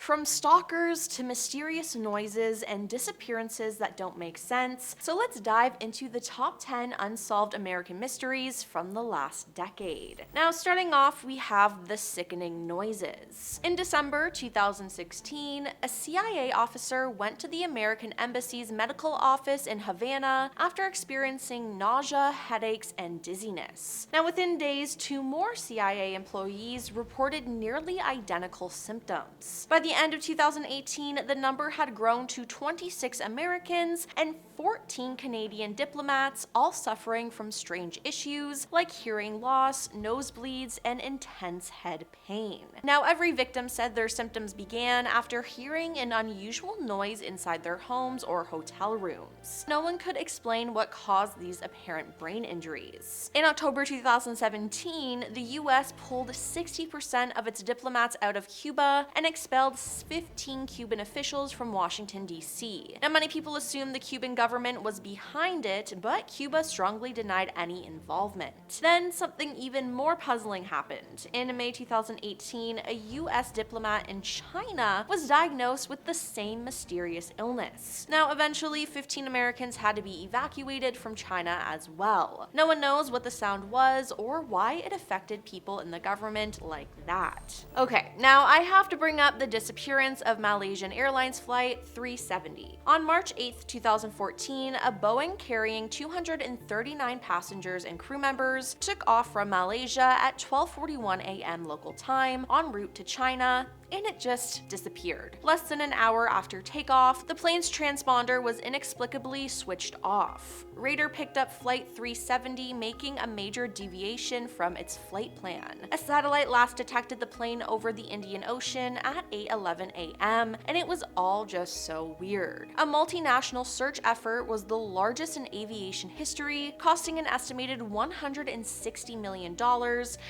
From stalkers to mysterious noises and disappearances that don't make sense, so let's dive into the top 10 unsolved American mysteries from the last decade. Now, starting off, we have the sickening noises. In December 2016, a CIA officer went to the American Embassy's medical office in Havana after experiencing nausea, headaches, and dizziness. Now, within days, 2 more CIA employees reported nearly identical symptoms. By the end of 2018, the number had grown to 26 Americans and 14 Canadian diplomats, all suffering from strange issues like hearing loss, nosebleeds, and intense head pain. Now, every victim said their symptoms began after hearing an unusual noise inside their homes or hotel rooms. No one could explain what caused these apparent brain injuries. In October 2017, the US pulled 60% of its diplomats out of Cuba and expelled 15 Cuban officials from Washington, D.C. Now, many people assume the Cuban government was behind it, but Cuba strongly denied any involvement. Then something even more puzzling happened. In May 2018, a US diplomat in China was diagnosed with the same mysterious illness. Now, eventually, 15 Americans had to be evacuated from China as well. No one knows what the sound was or why it affected people in the government like that. Okay, now I have to bring up the disappearance of Malaysian AirlinesFlight 370. On March 8, 2014, a Boeing carrying 239 passengers and crew members took off from Malaysia at 12:41 a.m. local time en route to China, and it just disappeared. Less than an hour after takeoff, the plane's transponder was inexplicably switched off. Radar picked up Flight 370, making a major deviation from its flight plan. A satellite last detected the plane over the Indian Ocean at 8:11 a.m., and it was all just so weird. A multinational search effort was the largest in aviation history, costing an estimated $160 million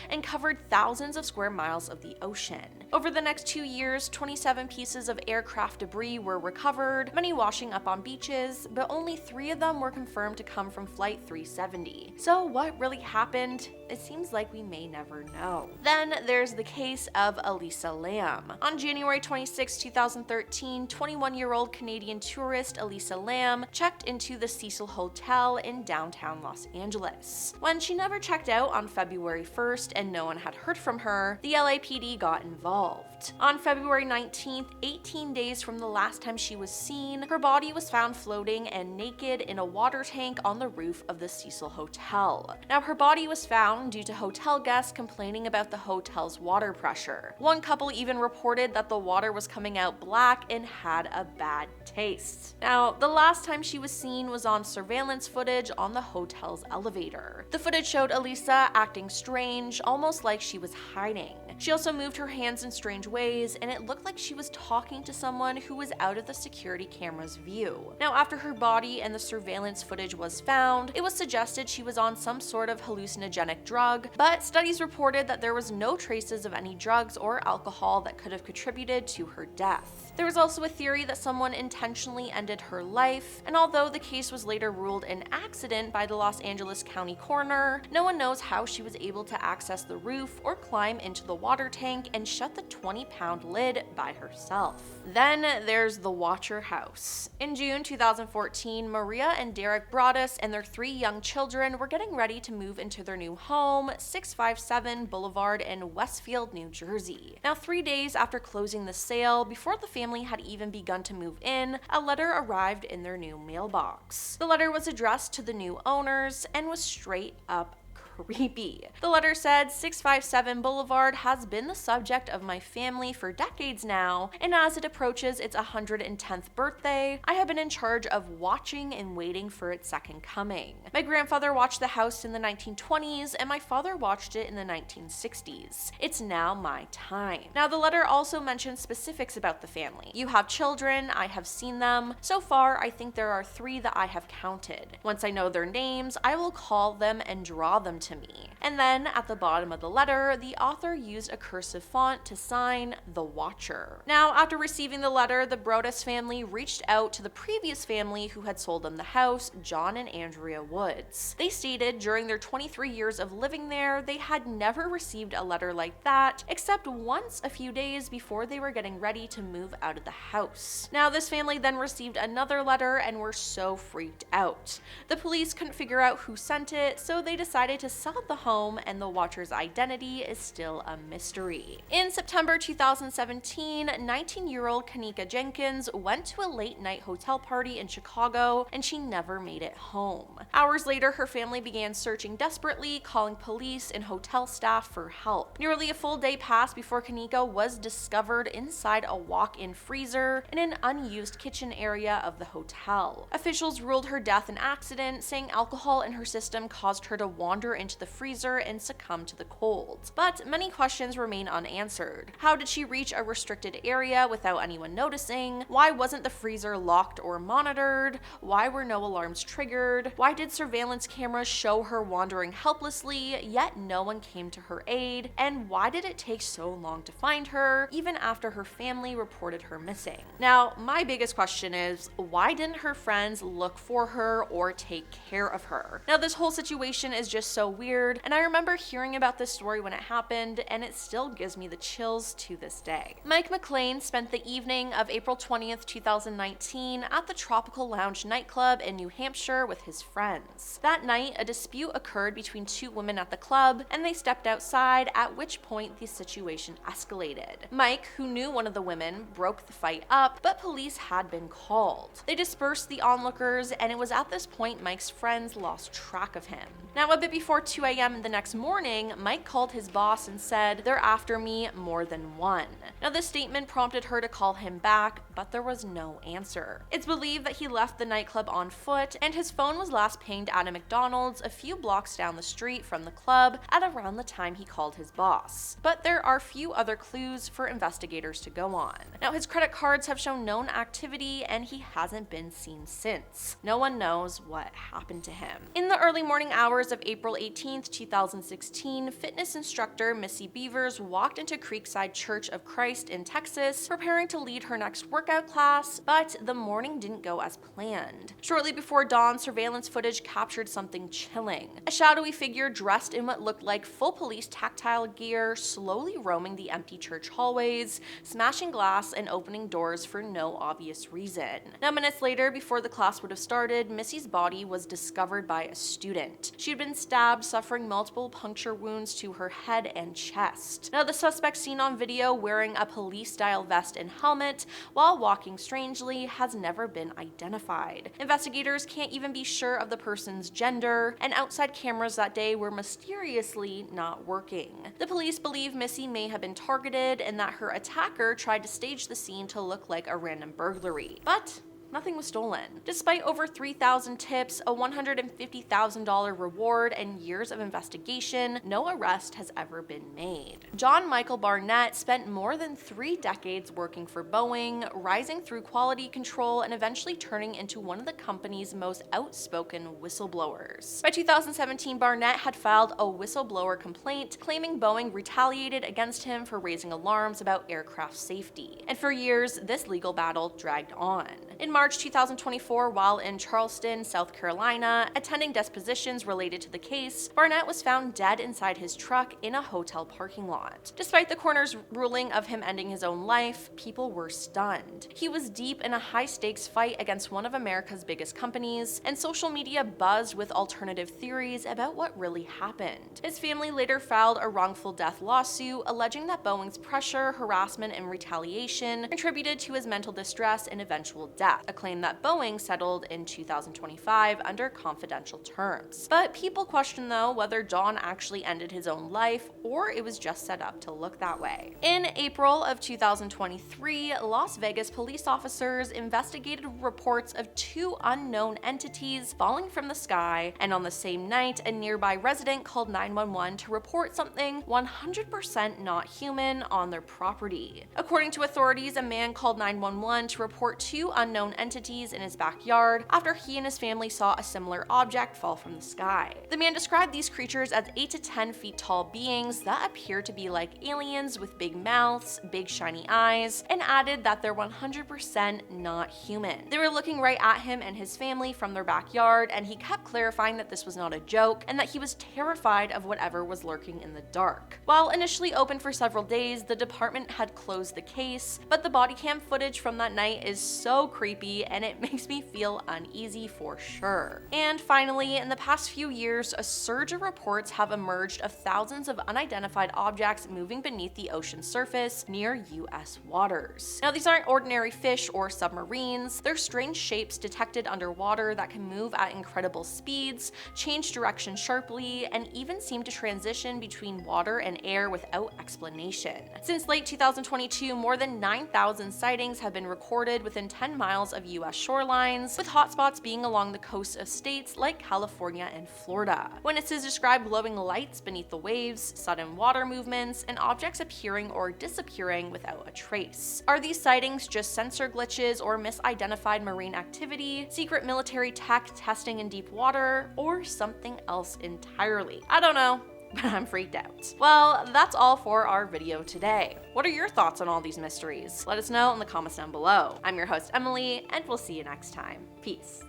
and covered thousands of square miles of the ocean. Over the next 2 years, 27 pieces of aircraft debris were recovered, many washing up on beaches, but only 3 of them were confirmed to come from Flight 370. So what really happened? It seems like we may never know. Then there's the case of Elisa Lam. On January 26, 2013, 21-year-old Canadian tourist Elisa Lam checked into the Cecil Hotel in downtown Los Angeles. When she never checked out on February 1st and no one had heard from her, the LAPD got involved. On February 19th, 18 days from the last time she was seen, her body was found floating and naked in a water tank on the roof of the Cecil Hotel. Now, her body was found due to hotel guests complaining about the hotel's water pressure. One couple even reported that the water was coming out black and had a bad taste. Now, the last time she was seen was on surveillance footage on the hotel's elevator. The footage showed Elisa acting strange, almost like she was hiding. She also moved her hands in strange ways, and it looked like she was talking to someone who was out of the security camera's view. Now, after her body and the surveillance footage was found, it was suggested she was on some sort of hallucinogenic drug, but studies reported that there was no traces of any drugs or alcohol that could have contributed to her death. There was also a theory that someone intentionally ended her life, and although the case was later ruled an accident by the Los Angeles County coroner, no one knows how she was able to access the roof or climb into the water tank and shut the 20-pound lid by herself. Then there's the Watcher House. In June 2014, Maria and Derek Broaddus and their 3 young children were getting ready to move into their new home, 657 Boulevard in Westfield, New Jersey. Now, 3 days after closing the sale, before the family had even begun to move in, a letter arrived in their new mailbox. The letter was addressed to the new owners and was straight up creepy. The letter said, 657 Boulevard has been the subject of my family for decades now, and as it approaches its 110th birthday, I have been in charge of watching and waiting for its second coming. My grandfather watched the house in the 1920s, and my father watched it in the 1960s. It's now my time. Now, the letter also mentions specifics about the family. You have children, I have seen them. So far, I think there are 3 that I have counted. Once I know their names, I will call them and draw them to me. And then at the bottom of the letter, the author used a cursive font to sign The Watcher. Now, after receiving the letter, the Broaddus family reached out to the previous family who had sold them the house, John and Andrea Woods. They stated during their 23 years of living there, they had never received a letter like that, except once a few days before they were getting ready to move out of the house. Now, this family then received another letter and were so freaked out. The police couldn't figure out who sent it, so they decided to sell the home, and the Watcher's identity is still a mystery. In September 2017, 19-year-old Kenneka Jenkins went to a late-night hotel party in Chicago, and she never made it home. Hours later, her family began searching desperately, calling police and hotel staff for help. Nearly a full day passed before Kenneka was discovered inside a walk-in freezer in an unused kitchen area of the hotel. Officials ruled her death an accident, saying alcohol in her system caused her to wander into the freezer and succumb to the cold. But many questions remain unanswered. How did she reach a restricted area without anyone noticing? Why wasn't the freezer locked or monitored? Why were no alarms triggered? Why did surveillance cameras show her wandering helplessly, yet no one came to her aid? And why did it take so long to find her, even after her family reported her missing? Now, my biggest question is, why didn't her friends look for her or take care of her? Now, this whole situation is just so weird, and I remember hearing about this story when it happened, and it still gives me the chills to this day. Mike McClain spent the evening of April 20th, 2019 at the Tropical Lounge nightclub in New Hampshire with his friends. That night, a dispute occurred between two women at the club, and they stepped outside, at which point the situation escalated. Mike, who knew one of the women, broke the fight up, but police had been called. They dispersed the onlookers, and it was at this point Mike's friends lost track of him. Now, a bit before 2 a.m. the next morning, Mike called his boss and said, "They're after me more than one." Now, this statement prompted her to call him back, but there was no answer. It's believed that he left the nightclub on foot, and his phone was last pinged at a McDonald's a few blocks down the street from the club at around the time he called his boss. But there are few other clues for investigators to go on. Now, his credit cards have shown known activity, and he hasn't been seen since. No one knows what happened to him. In the early morning hours of April 18th, 2016, fitness instructor Missy Bevers walked into Creekside Church of Christ in Texas, preparing to lead her next workout class, but the morning didn't go as planned. Shortly before dawn, surveillance footage captured something chilling. A shadowy figure dressed in what looked like full police tactile gear, slowly roaming the empty church hallways, smashing glass and opening doors for no obvious reason. Now, minutes later, before the class would have started, Missy's body was discovered by a student. She had been stabbed, suffering multiple puncture wounds to her head and chest. Now, the suspect seen on video wearing a police-style vest and helmet while walking strangely has never been identified. Investigators can't even be sure of the person's gender, and outside cameras that day were mysteriously not working. The police believe Missy may have been targeted and that her attacker tried to stage the scene to look like a random burglary. But nothing was stolen. Despite over 3,000 tips, a $150,000 reward, and years of investigation, no arrest has ever been made. John Michael Barnett spent more than 3 decades working for Boeing, rising through quality control and eventually turning into one of the company's most outspoken whistleblowers. By 2017, Barnett had filed a whistleblower complaint claiming Boeing retaliated against him for raising alarms about aircraft safety. And for years, this legal battle dragged on. In March 2024, while in Charleston, South Carolina, attending depositions related to the case, Barnett was found dead inside his truck in a hotel parking lot. Despite the coroner's ruling of him ending his own life, people were stunned. He was deep in a high-stakes fight against one of America's biggest companies, and social media buzzed with alternative theories about what really happened. His family later filed a wrongful death lawsuit alleging that Boeing's pressure, harassment, and retaliation contributed to his mental distress and eventual death, a claim that Boeing settled in 2025 under confidential terms. But people question, though, whether John actually ended his own life or it was just set up to look that way. In April of 2023, Las Vegas police officers investigated reports of 2 unknown entities falling from the sky, and on the same night, a nearby resident called 911 to report something 100% not human on their property. According to authorities, a man called 911 to report 2 unknown entities in his backyard after he and his family saw a similar object fall from the sky. The man described these creatures as 8 to 10 feet tall beings that appear to be like aliens with big mouths, big shiny eyes, and added that they're 100% not human. They were looking right at him and his family from their backyard, and he kept clarifying that this was not a joke and that he was terrified of whatever was lurking in the dark. While initially open for several days, the department had closed the case, but the body cam footage from that night is so creepy and it makes me feel uneasy for sure. And finally, in the past few years, a surge of reports have emerged of thousands of unidentified objects moving beneath the ocean surface near US waters. Now, these aren't ordinary fish or submarines. They're strange shapes detected underwater that can move at incredible speeds, change direction sharply, and even seem to transition between water and air without explanation. Since late 2022, more than 9,000 sightings have been recorded within 10 miles of US shorelines, with hotspots being along the coast of states like California and Florida. Witnesses describe glowing lights beneath the waves, sudden water movements, and objects appearing or disappearing without a trace. Are these sightings just sensor glitches or misidentified marine activity, secret military tech testing in deep water, or something else entirely? I don't know, but I'm freaked out. Well, that's all for our video today. What are your thoughts on all these mysteries? Let us know in the comments down below. I'm your host, Emily, and we'll see you next time. Peace.